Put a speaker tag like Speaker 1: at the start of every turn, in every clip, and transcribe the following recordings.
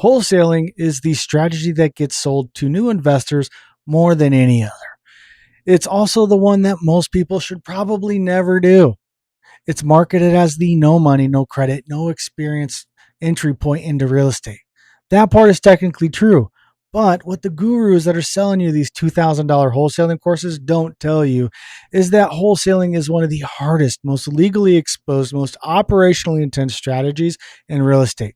Speaker 1: Wholesaling is the strategy that gets sold to new investors more than any other. It's also the one that most people should probably never do. It's marketed as the no money, no credit, no experience entry point into real estate. That part is technically true. But what the gurus that are selling you these $2,000 wholesaling courses don't tell you is that wholesaling is one of the hardest, most legally exposed, most operationally intense strategies in real estate.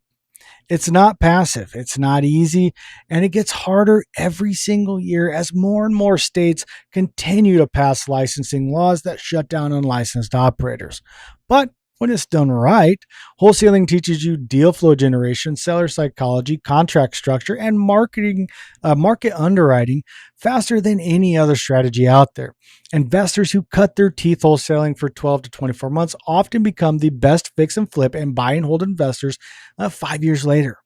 Speaker 1: It's not passive, it's not easy, and it gets harder every single year as more and more states continue to pass licensing laws that shut down unlicensed operators. But when it's done right, wholesaling teaches you deal flow generation, seller psychology, contract structure, and market underwriting faster than any other strategy out there. Investors who cut their teeth wholesaling for 12 to 24 months often become the best fix and flip and buy and hold investors 5 years later.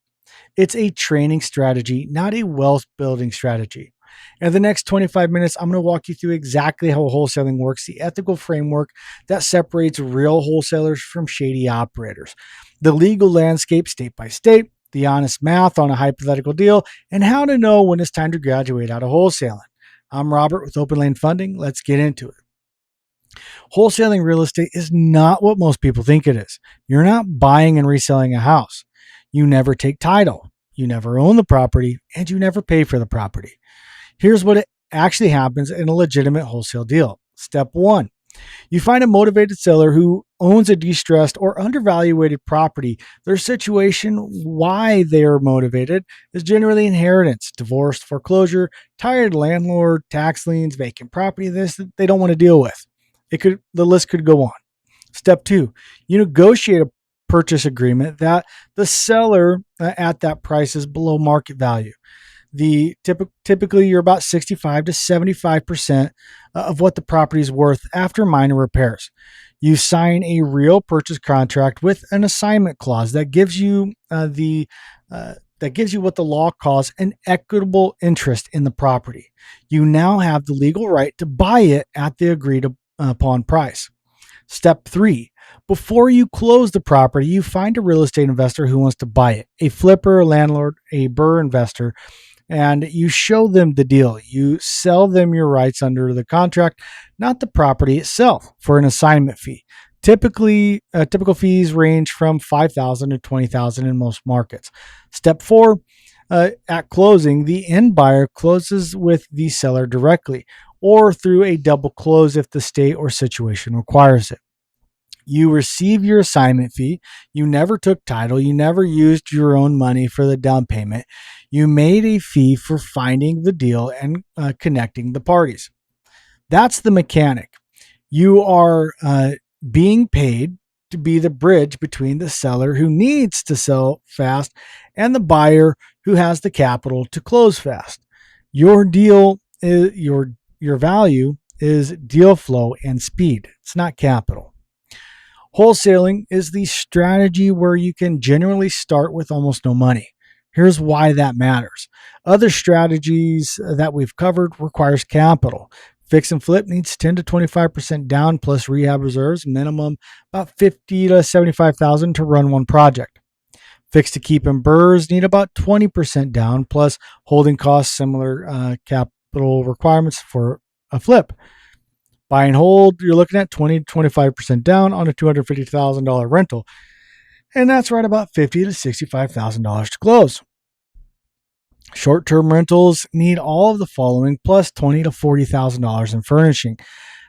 Speaker 1: It's a training strategy, not a wealth building strategy. In the next 25 minutes, I'm going to walk you through exactly how wholesaling works, the ethical framework that separates real wholesalers from shady operators, the legal landscape state by state, the honest math on a hypothetical deal, and how to know when it's time to graduate out of wholesaling. I'm Robert with Open Lane Funding. Let's get into it. Wholesaling real estate is not what most people think it is. You're not buying and reselling a house. You never take title. You never own the property, and you never pay for the property. Here's what it actually happens in a legitimate wholesale deal. Step one, you find a motivated seller who owns a distressed or undervaluated property. Their situation, why they are motivated, is generally inheritance, divorce, foreclosure, tired landlord, tax liens, vacant property, this that they don't want to deal with. The list could go on. Step two, you negotiate a purchase agreement that the seller at that price is below market value. Typically you're about 65 to 75% of what the property is worth after minor repairs. You sign a real purchase contract with an assignment clause that gives you what the law calls an equitable interest in the property. You now have the legal right to buy it at the agreed upon price. Step three, before you close the property, you find a real estate investor who wants to buy it, a flipper, a landlord, a BRRRR investor, and you show them the deal. You sell them your rights under the contract, not the property itself, for an assignment fee. Typical fees range from $5,000 to $20,000 in most markets. Step four, at closing, the end buyer closes with the seller directly or through a double close if the state or situation requires it. You receive your assignment fee. You never took title. You never used your own money for the down payment. You made a fee for finding the deal and connecting the parties. That's the mechanic. You are being paid to be the bridge between the seller who needs to sell fast and the buyer who has the capital to close fast. Your deal is your value is deal flow and speed. It's not capital. Wholesaling is the strategy where you can generally start with almost no money. Here's why that matters. Other strategies that we've covered requires capital. Fix and flip needs 10 to 25% down plus rehab reserves, minimum about 50 to 75,000 to run one project. Fix to keep and BRRRRs need about 20% down plus holding costs, similar capital requirements for a flip. Buy and hold, you're looking at 20 to 25% down on a $250,000 rental. And that's right about $50,000 to $65,000 to close. Short-term rentals need all of the following plus $20,000 to $40,000 in furnishing.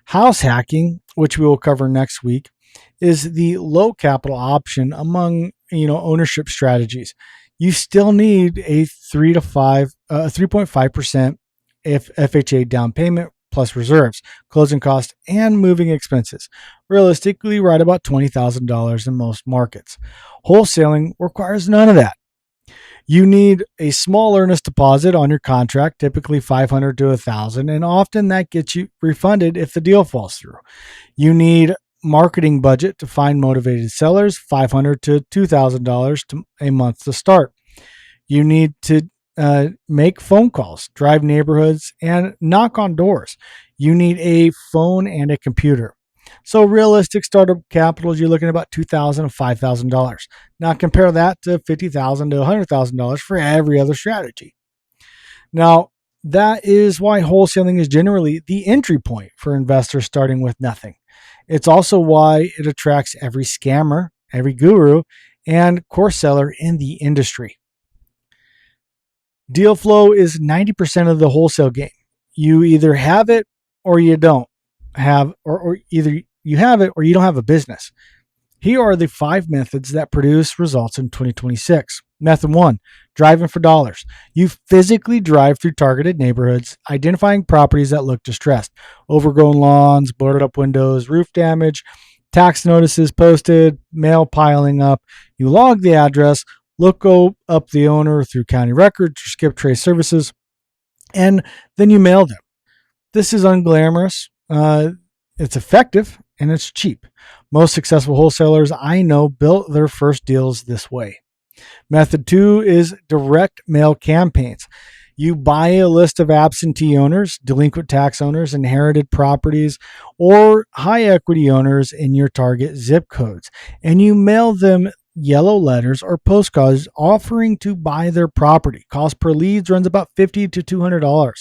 Speaker 1: House hacking, which we will cover next week, is the low capital option among ownership strategies. You still need a 3.5% FHA down payment plus reserves, closing costs, and moving expenses. Realistically, right about $20,000 in most markets. Wholesaling requires none of that. You need a small earnest deposit on your contract, typically $500 to $1,000, and often that gets you refunded if the deal falls through. You need marketing budget to find motivated sellers, $500 to $2,000 a month to start. You need to make phone calls, drive neighborhoods, and knock on doors. You need a phone and a computer. So realistic startup capital, you're looking at about $2,000 to $5,000. Now compare that to $50,000 to $100,000 for every other strategy. Now, that is why wholesaling is generally the entry point for investors starting with nothing. It's also why it attracts every scammer, every guru, and course seller in the industry. Deal flow is 90% of the wholesale game. You either have it or you don't have, or either you have it or you don't have a business. Here are the 5 methods that produce results in 2026. Method 1, driving for dollars. You physically drive through targeted neighborhoods, identifying properties that look distressed. Overgrown lawns, boarded up windows, roof damage, tax notices posted, mail piling up. You log the address, look up the owner through county records or skip trace services, and then you mail them. This is unglamorous. It's effective and it's cheap. Most successful wholesalers I know built their first deals this way. Method 2 is direct mail campaigns. You buy a list of absentee owners, delinquent tax owners, inherited properties, or high equity owners in your target zip codes, and you mail them yellow letters or postcards offering to buy their property. Cost per leads runs about $50 to $200.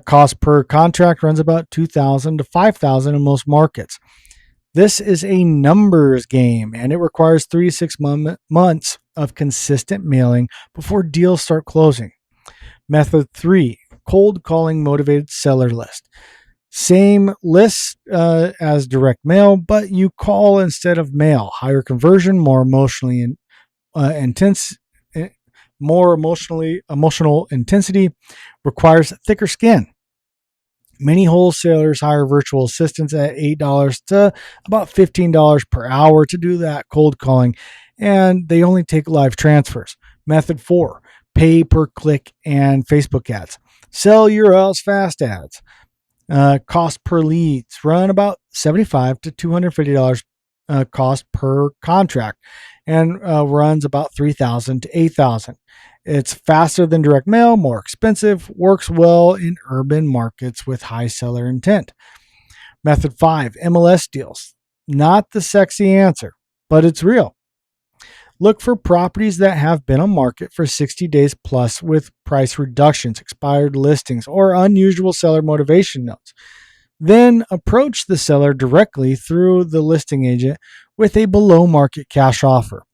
Speaker 1: Cost per contract runs about $2,000 to $5,000 in most markets. This is a numbers game, and it requires 3 to 6 months of consistent mailing before deals start closing. Method 3, cold calling motivated seller list. Same list as direct mail, but you call instead of mail. Higher conversion, more emotionally intense, more emotional intensity, requires thicker skin. Many wholesalers hire virtual assistants at $8 to about $15 per hour to do that cold calling, and they only take live transfers. Method 4, pay per click and Facebook ads. Sell your house fast ads. Cost per leads run about $75 to $250 cost per contract, and runs about $3,000 to $8,000. It's faster than direct mail, more expensive, works well in urban markets with high seller intent. Method 5, MLS deals. Not the sexy answer, but it's real. Look for properties that have been on market for 60 days plus with price reductions, expired listings, or unusual seller motivation notes. Then approach the seller directly through the listing agent with a below market cash offer.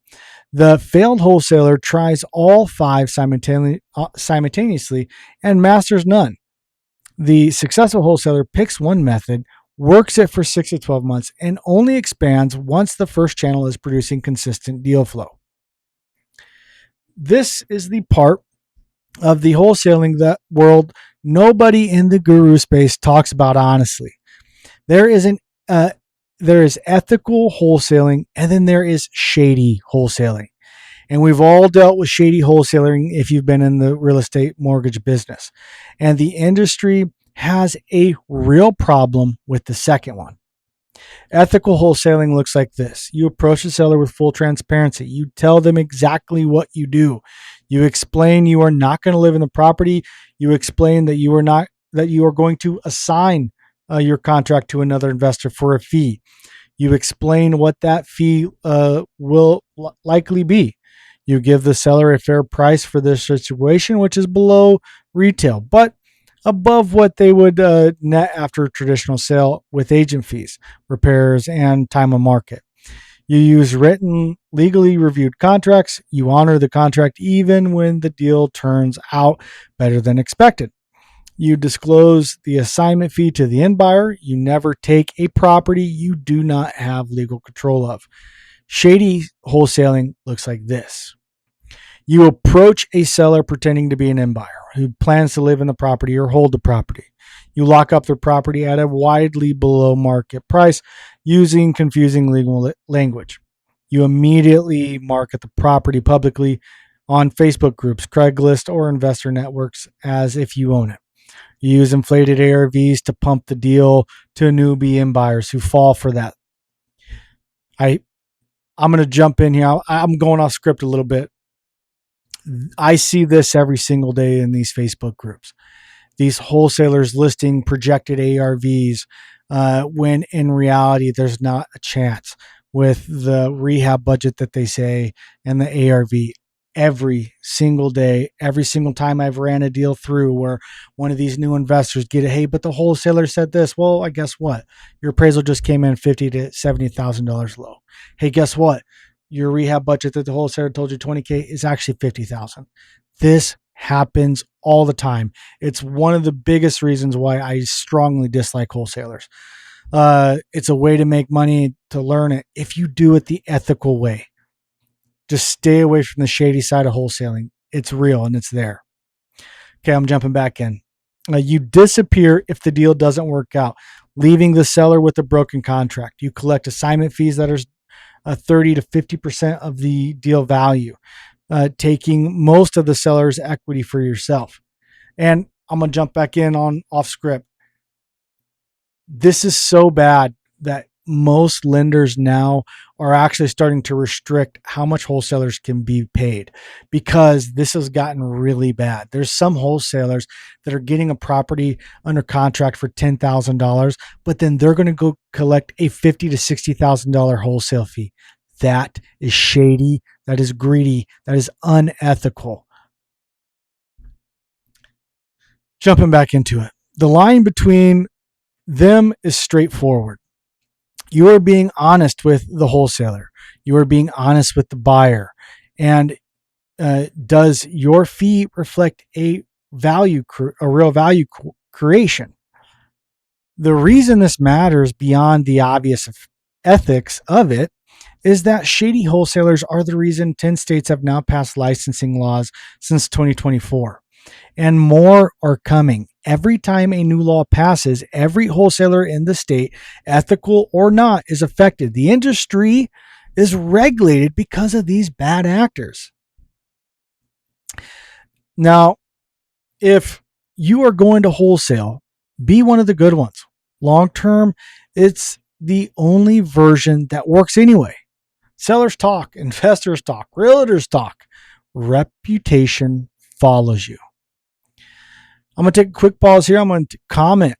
Speaker 1: The failed wholesaler tries all 5 simultaneously and masters none. The successful wholesaler picks one method, works it for 6 to 12 months, and only expands once the first channel is producing consistent deal flow. This is the part of the wholesaling that world nobody in the guru space talks about honestly. There is ethical wholesaling, and then there is shady wholesaling. And we've all dealt with shady wholesaling if you've been in the real estate mortgage business. And the industry has a real problem with the second one. Ethical wholesaling looks like this. You approach the seller with full transparency. You tell them exactly what you do. You explain you are not going to live in the property. You explain that you are going to assign your contract to another investor for a fee. You explain what that fee will likely be. You give the seller a fair price for this situation, which is below retail, but above what they would net after a traditional sale with agent fees, repairs, and time of market. You use written, legally reviewed contracts. You honor the contract even when the deal turns out better than expected. You disclose the assignment fee to the end buyer. You never take a property you do not have legal control of. Shady wholesaling looks like this. You approach a seller pretending to be an end buyer who plans to live in the property or hold the property. You lock up their property at a widely below market price using confusing legal language. You immediately market the property publicly on Facebook groups, Craigslist, or investor networks as if you own it. You use inflated ARVs to pump the deal to newbie end buyers who fall for that. I'm going to jump in here. I'm going off script a little bit. I see this every single day in these Facebook groups. These wholesalers listing projected ARVs when in reality there's not a chance with the rehab budget that they say and the ARV. Every single day, every single time I've ran a deal through where one of these new investors get it, hey, but the wholesaler said this. Well, I guess what? Your appraisal just came in $50,000 to $70,000 low. Hey, guess what? Your rehab budget that the wholesaler told you 20K is actually 50,000. This happens all the time. It's one of the biggest reasons why I strongly dislike wholesalers. It's a way to make money, to learn it if you do it the ethical way. Just stay away from the shady side of wholesaling. It's real and it's there. Okay, I'm jumping back in. You disappear if the deal doesn't work out, leaving the seller with a broken contract. You collect assignment fees that are 30 to 50% of the deal value, taking most of the seller's equity for yourself. And I'm going to jump back in on off script. This is so bad that most lenders now are actually starting to restrict how much wholesalers can be paid because this has gotten really bad. There's some wholesalers that are getting a property under contract for $10,000, but then they're going to go collect a $50,000 to $60,000 wholesale fee. That is shady. That is greedy. That is unethical. Jumping back into it. The line between them is straightforward. You are being honest with the wholesaler. You are being honest with the buyer. And does your fee reflect a real value creation? The reason this matters beyond the obvious ethics of it is that shady wholesalers are the reason 10 states have now passed licensing laws since 2024. And more are coming. Every time a new law passes, every wholesaler in the state, ethical or not, is affected. The industry is regulated because of these bad actors. Now, if you are going to wholesale, be one of the good ones. Long term, it's the only version that works anyway. Sellers talk, investors talk, realtors talk. Reputation follows you. I'm going to take a quick pause here. I'm going to comment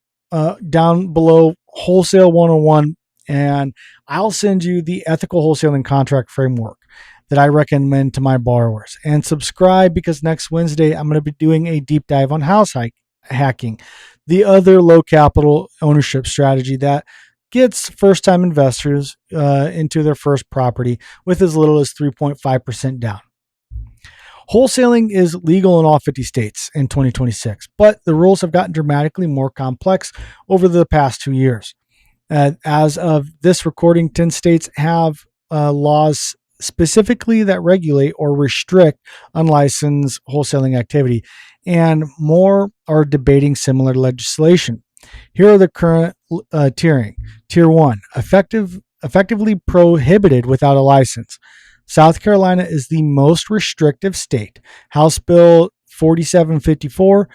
Speaker 1: down below Wholesale 101, and I'll send you the ethical wholesaling contract framework that I recommend to my borrowers. And subscribe because next Wednesday, I'm going to be doing a deep dive on house hacking, the other low capital ownership strategy that gets first-time investors into their first property with as little as 3.5% down. Wholesaling is legal in all 50 states in 2026, but the rules have gotten dramatically more complex over the past 2 years. As of this recording, 10 states have laws specifically that regulate or restrict unlicensed wholesaling activity, and more are debating similar legislation. Here are the current tiering. Tier 1, effectively prohibited without a license. South Carolina is the most restrictive state. House Bill 4754,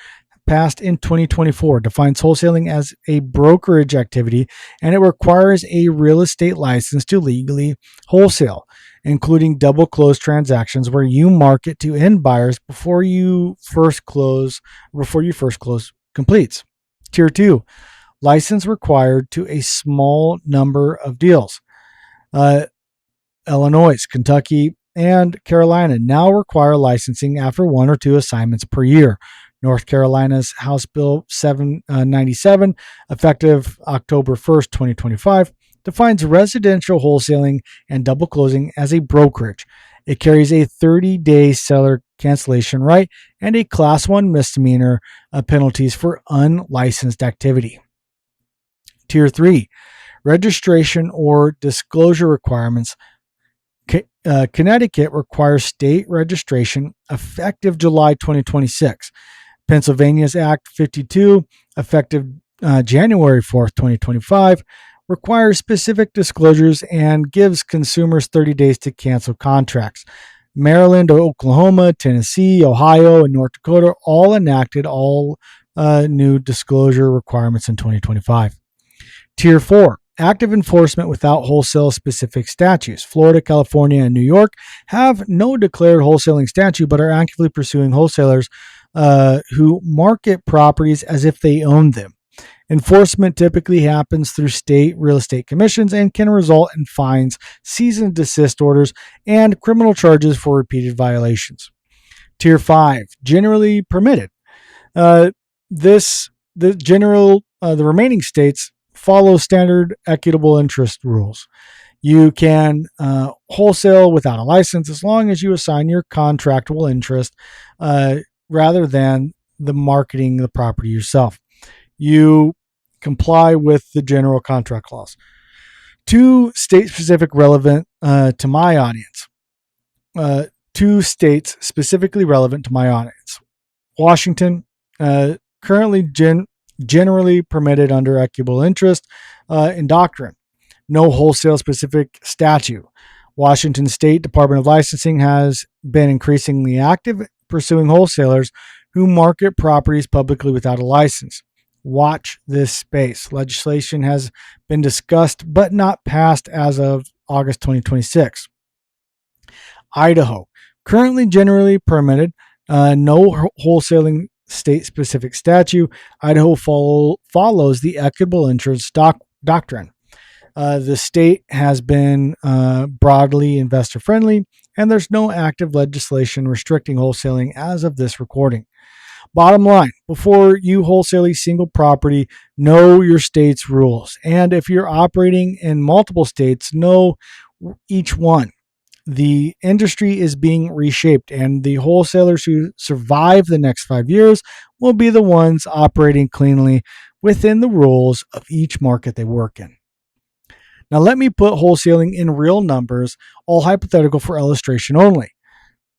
Speaker 1: passed in 2024, defines wholesaling as a brokerage activity, and it requires a real estate license to legally wholesale, including double close transactions where you market to end buyers before you first close completes. Tier 2, license required to a small number of deals. Illinois, Kentucky, and Carolina now require licensing after 1 or 2 assignments per year. North Carolina's House Bill 797, effective October 1st, 2025, defines residential wholesaling and double closing as a brokerage. It carries a 30-day seller cancellation right and a Class 1 misdemeanor penalties for unlicensed activity. Tier 3, registration or disclosure requirements. Connecticut requires state registration effective July 2026. Pennsylvania's Act 52, effective January 4th, 2025, requires specific disclosures and gives consumers 30 days to cancel contracts. Maryland, Oklahoma, Tennessee, Ohio, and North Dakota all enacted new disclosure requirements in 2025. Tier 4, active enforcement without wholesale-specific statutes. Florida, California, and New York have no declared wholesaling statute but are actively pursuing wholesalers who market properties as if they own them. Enforcement typically happens through state real estate commissions and can result in fines, cease and desist orders, and criminal charges for repeated violations. Tier 5, generally permitted. Uh, this the remaining states follow standard equitable interest rules. You can wholesale without a license as long as you assign your contractual interest rather than the marketing the property yourself. You comply with the general contract laws. Two state-specific relevant to my audience. Two states specifically relevant to my audience. Washington, currently generally permitted under equitable interest in doctrine. No wholesale specific statute. Washington State Department of Licensing has been increasingly active pursuing wholesalers who market properties publicly without a license. Watch this space. Legislation has been discussed but not passed as of August 2026. Idaho, currently generally permitted, no wholesaling state-specific statute. Idaho follows the equitable interest doctrine. The state has been broadly investor-friendly, and there's no active legislation restricting wholesaling as of this recording. Bottom line, before you wholesale a single property, know your state's rules. And if you're operating in multiple states, know each one. The industry is being reshaped, and the wholesalers who survive the next 5 years will be the ones operating cleanly within the rules of each market they work in. Now, let me put wholesaling in real numbers, all hypothetical for illustration only.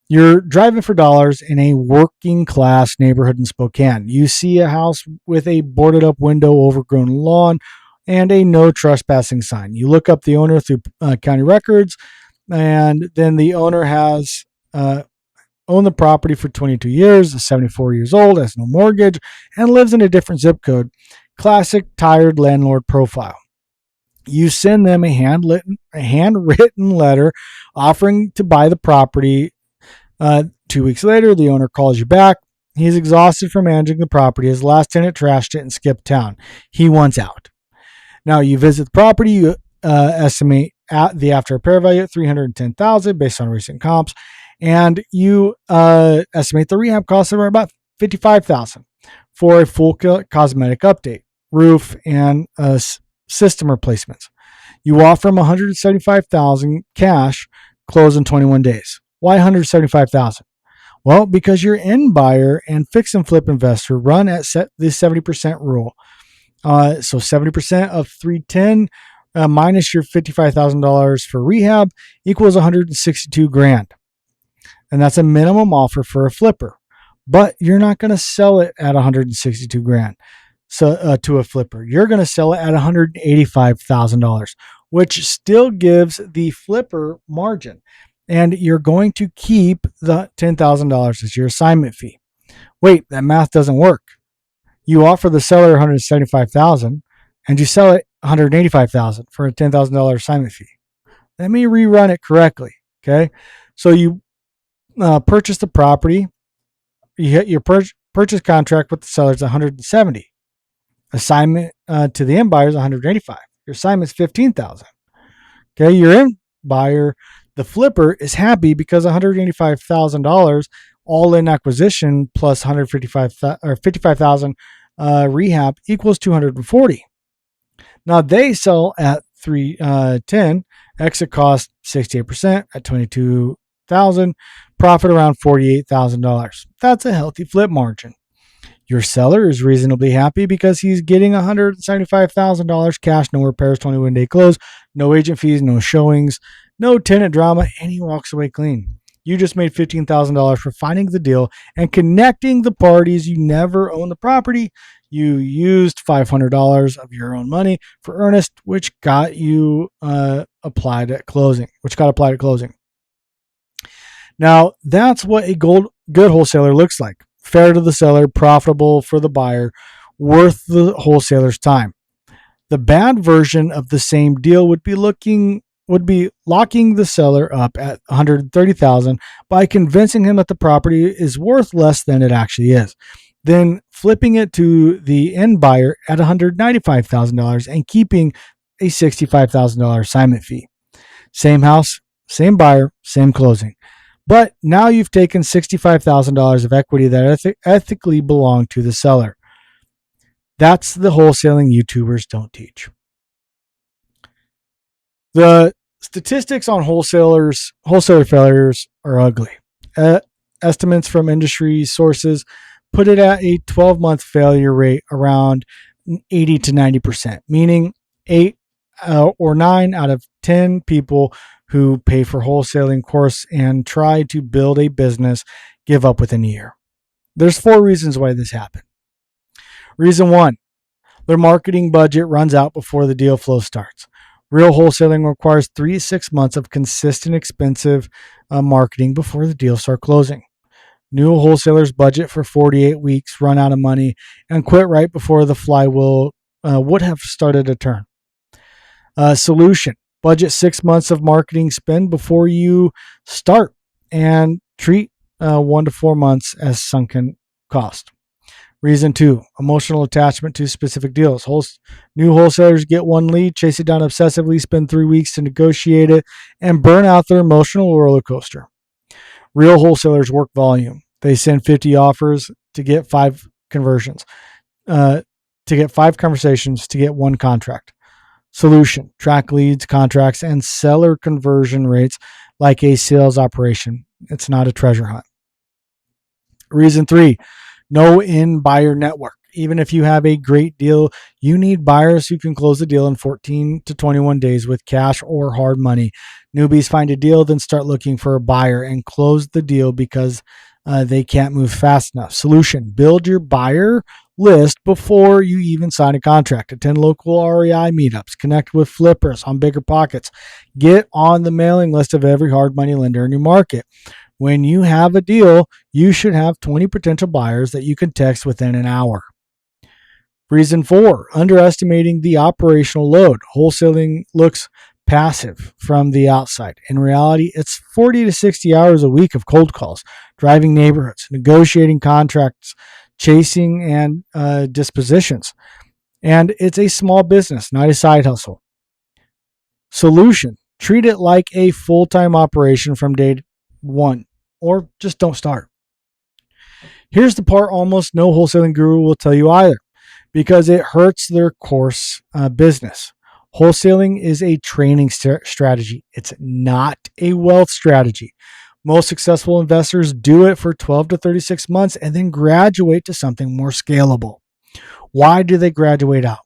Speaker 1: You're driving for dollars in a working class neighborhood in Spokane. You see a house with a boarded up window, overgrown lawn, and a no trespassing sign. You look up the owner through county records, and then the owner has owned the property for 22 years, is 74 years old, has no mortgage, and lives in a different zip code. Classic tired landlord profile. You send them a handwritten letter offering to buy the property. 2 weeks later, the owner calls you back. He's exhausted from managing the property. His last tenant trashed it and skipped town. He wants out. Now you visit the property. You estimate the after repair value at $310,000 based on recent comps, and you estimate the rehab costs are about $55,000 for a full cosmetic update, roof, and system replacements. You offer them $175,000 cash, close in 21 days. Why $175,000? Well, because your end buyer and fix and flip investor run at the 70% rule. So 70% of 310 minus your $55,000 for rehab equals $162,000, and that's a minimum offer for a flipper. But you're not going to sell it at $162,000 to a flipper. You're going to sell it at $185,000, which still gives the flipper margin. And you're going to keep the $10,000 as your assignment fee. Wait, that math doesn't work. You offer the seller $175,000 and you sell it $185,000 for a $10,000 assignment fee. Let me rerun it correctly. Okay. So you purchase the property. You hit your purchase contract with the seller is $170,000. Assignment to the end buyer is $185,000. Your assignment is $15,000. Okay. Your end buyer, the flipper, is happy because $185,000 all in acquisition plus $55,000 rehab equals $240,000. Now they sell at $310,000, exit cost 68% at $22,000, profit around $48,000. That's a healthy flip margin. Your seller is reasonably happy because he's getting $175,000 cash, no repairs, 21-day close, no agent fees, no showings, no tenant drama, and he walks away clean. You just made $15,000 for finding the deal and connecting the parties. You never own the property. You used $500 of your own money for earnest, which got you applied at closing. Now, that's what a good wholesaler looks like. Fair to the seller, profitable for the buyer, worth the wholesaler's time. The bad version of the same deal would be looking would be locking the seller up at 130,000 by convincing him that the property is worth less than it actually is. Then flipping it to the end buyer at $195,000 and keeping a $65,000 assignment fee. Same house, same buyer, same closing. But now you've taken $65,000 of equity that ethically belonged to the seller. That's the wholesaling YouTubers don't teach. The statistics on wholesaler failures are ugly. Estimates from industry sources put it at a 12-month failure rate around 80 to 90%, meaning 8 or 9 out of 10 people who pay for wholesaling course and try to build a business give up within a year. There's 4 reasons why this happened. Reason 1, their marketing budget runs out before the deal flow starts. Real wholesaling requires 3 to 6 months of consistent, expensive marketing before the deals start closing. New wholesalers budget for 48 weeks, run out of money, and quit right before the flywheel would have started to turn. Solution: budget 6 months of marketing spend before you start and treat 1 to 4 months as sunken cost. Reason 2, emotional attachment to specific deals. New wholesalers get one lead, chase it down obsessively, spend 3 weeks to negotiate it, and burn out their emotional roller coaster. Real wholesalers work volume. They send 50 offers to get 5 conversions, to get 5 conversations, to get 1 contract. Solution: track leads, contracts, and seller conversion rates like a sales operation. It's not a treasure hunt. Reason 3, no in-buyer network. Even if you have a great deal, you need buyers who can close the deal in 14 to 21 days with cash or hard money. Newbies find a deal, then start looking for a buyer and close the deal because they can't move fast enough. Solution: build your buyer list before you even sign a contract. Attend local REI meetups. Connect with flippers on Bigger Pockets. Get on the mailing list of every hard money lender in your market. When you have a deal, you should have 20 potential buyers that you can text within an hour. Reason 4, underestimating the operational load. Wholesaling looks passive from the outside. In reality, it's 40 to 60 hours a week of cold calls, driving neighborhoods, negotiating contracts, chasing and dispositions. And it's a small business, not a side hustle. Solution: treat it like a full-time operation from day 1, or just don't start. Here's the part almost no wholesaling guru will tell you either, because it hurts their course business. Wholesaling is a training strategy. It's not a wealth strategy. Most successful investors do it for 12 to 36 months and then graduate to something more scalable. Why do they graduate out?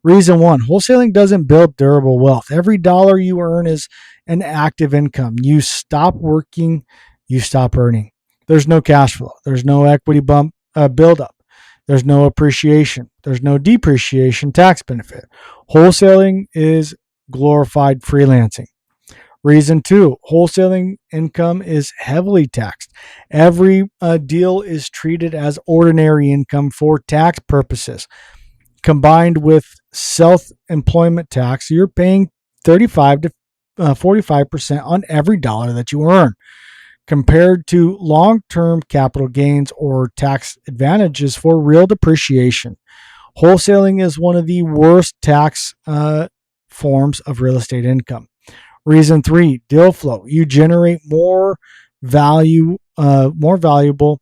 Speaker 1: Reason 1, wholesaling doesn't build durable wealth. Every dollar you earn is an active income. You stop working, you stop earning. There's no cash flow. There's no equity buildup. There's no appreciation. There's no depreciation tax benefit. Wholesaling is glorified freelancing. Reason 2, wholesaling income is heavily taxed. Every deal is treated as ordinary income for tax purposes. Combined with self-employment tax, you're paying 35 to 45% on every dollar that you earn. Compared to long-term capital gains or tax advantages for real depreciation, wholesaling is one of the worst tax forms of real estate income. Reason 3, deal flow. You generate more value, more valuable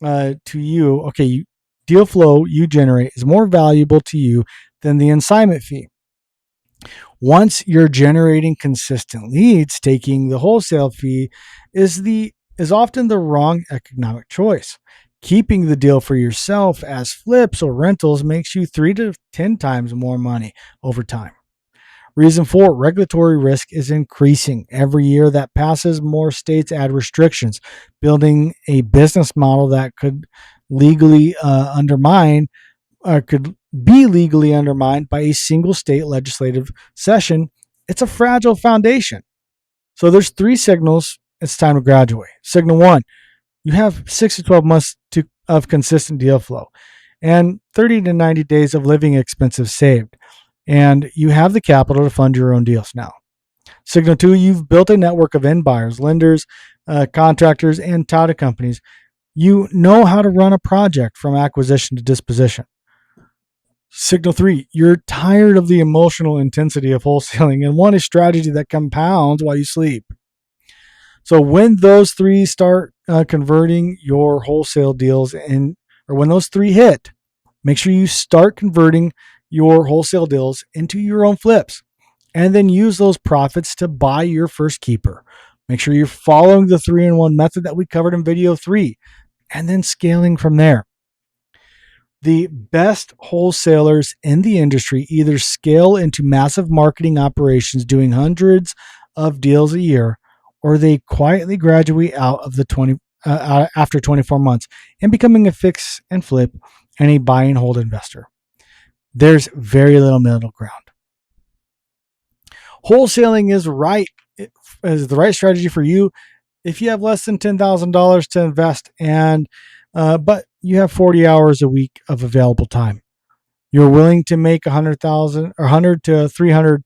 Speaker 1: to you. Okay, deal flow you generate is more valuable to you than the assignment fee. Once you're generating consistent leads, taking the wholesale fee is often the wrong economic choice. Keeping the deal for yourself as flips or rentals makes you 3 to 10 times more money over time. Reason 4, regulatory risk is increasing. Every year that passes, more states add restrictions. Building a business model that could legally could be legally undermined by a single state legislative session. It's a fragile foundation. So there's 3 signals it's time to graduate. Signal 1, you have 6 to 12 months of consistent deal flow and 30 to 90 days of living expenses saved. And you have the capital to fund your own deals now. Signal two, you've built a network of end buyers, lenders, contractors, and title companies. You know how to run a project from acquisition to disposition. Signal three, you're tired of the emotional intensity of wholesaling and want a strategy that compounds while you sleep. So when those three start converting your wholesale deals or when those three hit, make sure you start converting your wholesale deals into your own flips and then use those profits to buy your first keeper. Make sure you're following the 3-in-1 method that we covered in video 3 and then scaling from there. The best wholesalers in the industry either scale into massive marketing operations doing hundreds of deals a year, or they quietly graduate out of the after 24 months and becoming a fix and flip and a buy and hold investor. There's very little middle ground. Wholesaling is the right strategy for you if you have less than $10,000 to invest but you have 40 hours a week of available time. You're willing to make 100 to 300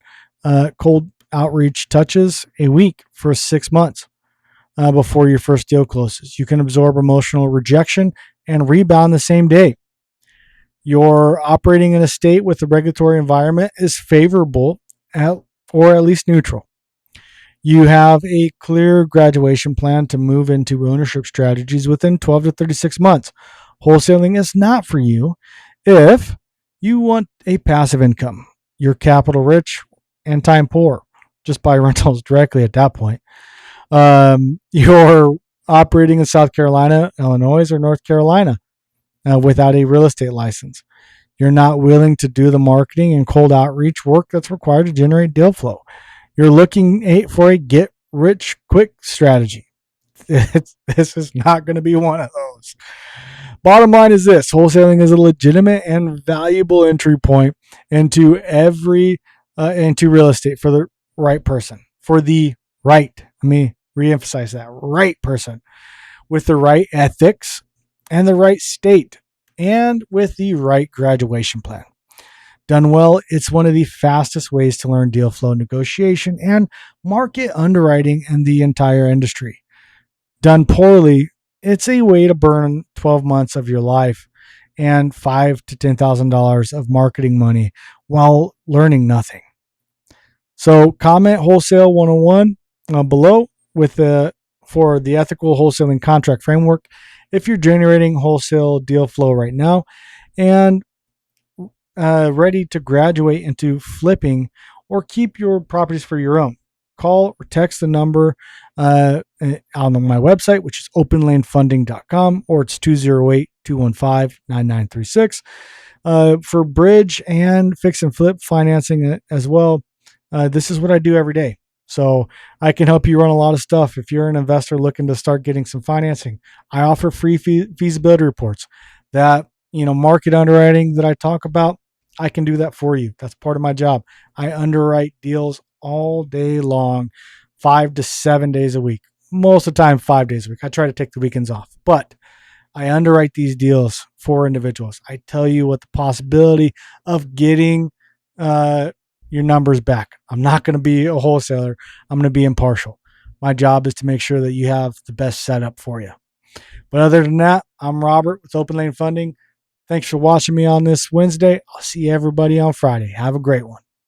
Speaker 1: cold outreach touches a week for 6 months before your first deal closes. You can absorb emotional rejection and rebound the same day. You're operating in a state with the regulatory environment is favorable or at least neutral. You have a clear graduation plan to move into ownership strategies within 12 to 36 months. Wholesaling is not for you if you want a passive income. You're capital rich and time poor. Just buy rentals directly at that point. You're operating in South Carolina, Illinois, or North Carolina without a real estate license. You're not willing to do the marketing and cold outreach work that's required to generate deal flow. You're looking for a get rich quick strategy. This is not going to be one of those. Bottom line is this: wholesaling is a legitimate and valuable entry point into into real estate for the right person. Let me reemphasize that, right person with the right ethics and the right state and with the right graduation plan. Done well, it's one of the fastest ways to learn deal flow negotiation and market underwriting in the entire industry. Done poorly, it's a way to burn 12 months of your life and $5,000 to $10,000 of marketing money while learning nothing. So comment Wholesale 101 below for the ethical wholesaling contract framework if you're generating wholesale deal flow right now and ready to graduate into flipping or keep your properties for your own. Call or text the number on my website, which is openlanefunding.com, or it's 208-215-9936. For bridge and fix and flip financing as well, this is what I do every day. So I can help you run a lot of stuff. If you're an investor looking to start getting some financing, I offer free feasibility reports. That, market underwriting that I talk about, I can do that for you. That's part of my job. I underwrite deals all day long, 5 to 7 days a week. Most of the time, 5 days a week. I try to take the weekends off, but I underwrite these deals for individuals. I tell you what the possibility of getting your numbers back. I'm not going to be a wholesaler. I'm going to be impartial. My job is to make sure that you have the best setup for you. But other than that, I'm Robert with Open Lane Funding. Thanks for watching me on this Wednesday. I'll see everybody on Friday. Have a great one.